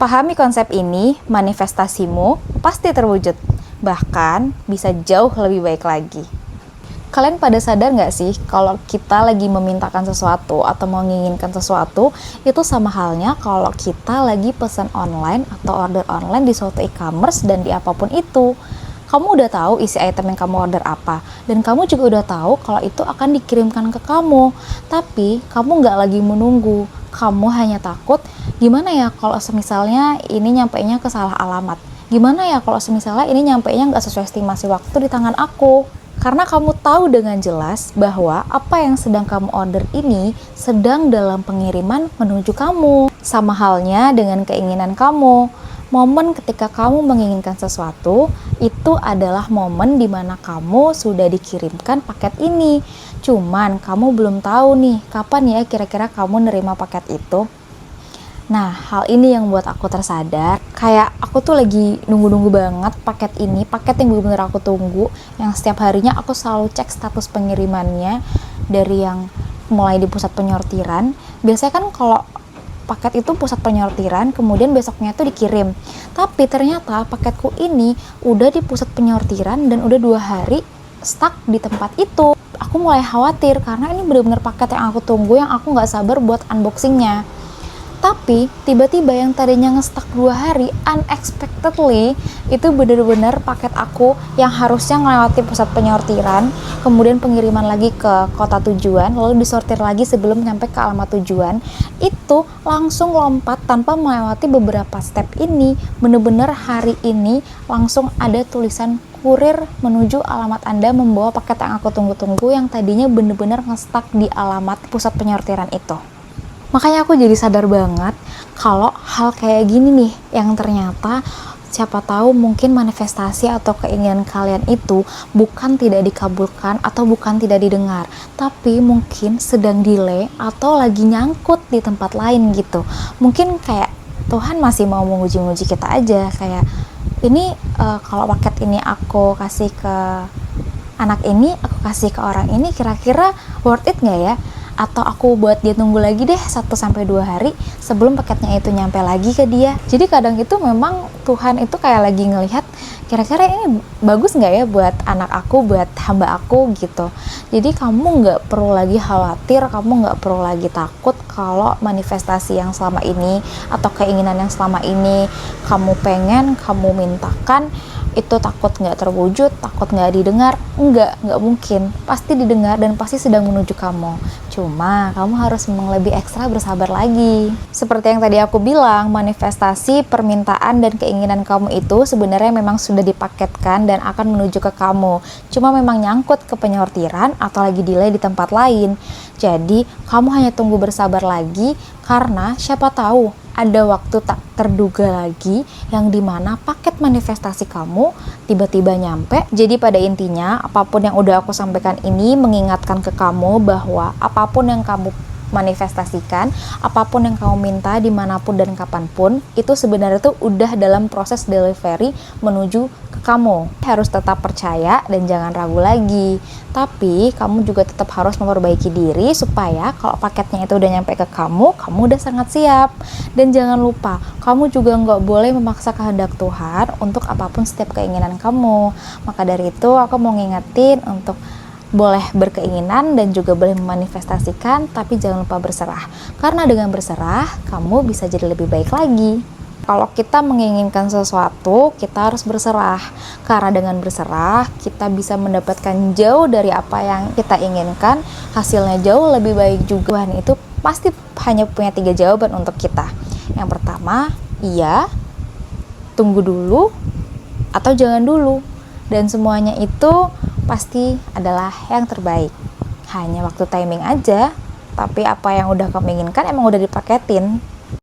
Pahami konsep ini, manifestasimu pasti terwujud. Bahkan bisa jauh lebih baik lagi. Kalian pada sadar nggak sih kalau kita lagi memintakan sesuatu atau menginginkan sesuatu, itu sama halnya kalau kita lagi pesan online atau order online di suatu e-commerce dan di apapun itu. Kamu udah tahu isi item yang kamu order apa, dan kamu juga udah tahu kalau itu akan dikirimkan ke kamu. Tapi kamu nggak lagi menunggu, kamu hanya takut, gimana ya kalau semisalnya ini nyampainya ke salah alamat? Gimana ya kalau semisalnya ini nyampainya nggak sesuai estimasi waktu di tangan aku? Karena kamu tahu dengan jelas bahwa apa yang sedang kamu order ini sedang dalam pengiriman menuju kamu. Sama halnya dengan keinginan kamu. Momen ketika kamu menginginkan sesuatu, itu adalah momen di mana kamu sudah dikirimkan paket ini. Cuman kamu belum tahu nih, kapan ya kira-kira kamu nerima paket itu. Nah, hal ini yang buat aku tersadar, kayak aku tuh lagi nunggu-nunggu banget paket ini, paket yang bener-bener aku tunggu, yang setiap harinya aku selalu cek status pengirimannya, dari yang mulai di pusat penyortiran. Biasanya kan kalau paket itu pusat penyortiran, kemudian besoknya tuh dikirim. Tapi ternyata paketku ini udah di pusat penyortiran dan udah 2 hari stuck di tempat itu. Aku mulai khawatir karena ini bener-bener paket yang aku tunggu, yang aku gak sabar buat unboxingnya. Tapi tiba-tiba yang tadinya nge-stuck 2 hari, unexpectedly itu bener-bener paket aku yang harusnya ngelewati pusat penyortiran, kemudian pengiriman lagi ke kota tujuan, lalu disortir lagi sebelum nyampe ke alamat tujuan, itu langsung lompat tanpa melewati beberapa step ini. Bener-bener hari ini langsung ada tulisan kurir menuju alamat Anda membawa paket yang aku tunggu-tunggu, yang tadinya bener-bener nge-stuck di alamat pusat penyortiran itu. Makanya aku jadi sadar banget kalau hal kayak gini nih, yang ternyata siapa tahu mungkin manifestasi atau keinginan kalian itu bukan tidak dikabulkan atau bukan tidak didengar, tapi mungkin sedang delay atau lagi nyangkut di tempat lain gitu. Mungkin kayak Tuhan masih mau menguji-uji kita aja, kayak ini kalau paket ini aku kasih ke anak ini, aku kasih ke orang ini, kira-kira worth it nggak ya? Atau aku buat dia tunggu lagi deh 1-2 hari sebelum paketnya itu nyampe lagi ke dia. Jadi kadang itu memang Tuhan itu kayak lagi ngelihat kira-kira ini bagus nggak ya buat anak aku, buat hamba aku gitu. Jadi kamu nggak perlu lagi khawatir, kamu nggak perlu lagi takut kalau manifestasi yang selama ini atau keinginan yang selama ini kamu pengen, kamu mintakan itu takut nggak terwujud, takut nggak didengar. Nggak mungkin, pasti didengar dan pasti sedang menuju kamu. Cuma kamu harus memang lebih ekstra bersabar lagi. Seperti yang tadi aku bilang, manifestasi, permintaan, dan keinginan kamu itu sebenarnya memang sudah dipaketkan dan akan menuju ke kamu. Cuma memang nyangkut ke penyortiran atau lagi delay di tempat lain. Jadi kamu hanya tunggu bersabar lagi, karena siapa tahu ada waktu tak terduga lagi yang dimana paket manifestasi kamu tiba-tiba nyampe. Jadi pada intinya, apapun yang udah aku sampaikan ini mengingatkan ke kamu bahwa apapun yang kamu manifestasikan, apapun yang kamu minta dimanapun dan kapanpun, itu sebenarnya tuh udah dalam proses delivery menuju ke kamu. Harus tetap percaya dan jangan ragu lagi. Tapi kamu juga tetap harus memperbaiki diri supaya kalau paketnya itu udah nyampe ke kamu udah sangat siap. Dan jangan lupa, kamu juga nggak boleh memaksa kehendak Tuhan untuk apapun setiap keinginan kamu. Maka dari itu aku mau ngingetin untuk boleh berkeinginan dan juga boleh memanifestasikan, tapi jangan lupa berserah. Karena dengan berserah, kamu bisa jadi lebih baik lagi. Kalau kita menginginkan sesuatu, kita harus berserah. Karena dengan berserah, kita bisa mendapatkan jauh dari apa yang kita inginkan, hasilnya jauh lebih baik juga. Tuhan itu pasti hanya punya 3 jawaban untuk kita. Yang pertama, iya, tunggu dulu, atau jangan dulu. Dan semuanya itu pasti adalah yang terbaik. Hanya waktu timing aja, tapi apa yang udah kamu inginkan emang udah dipaketin.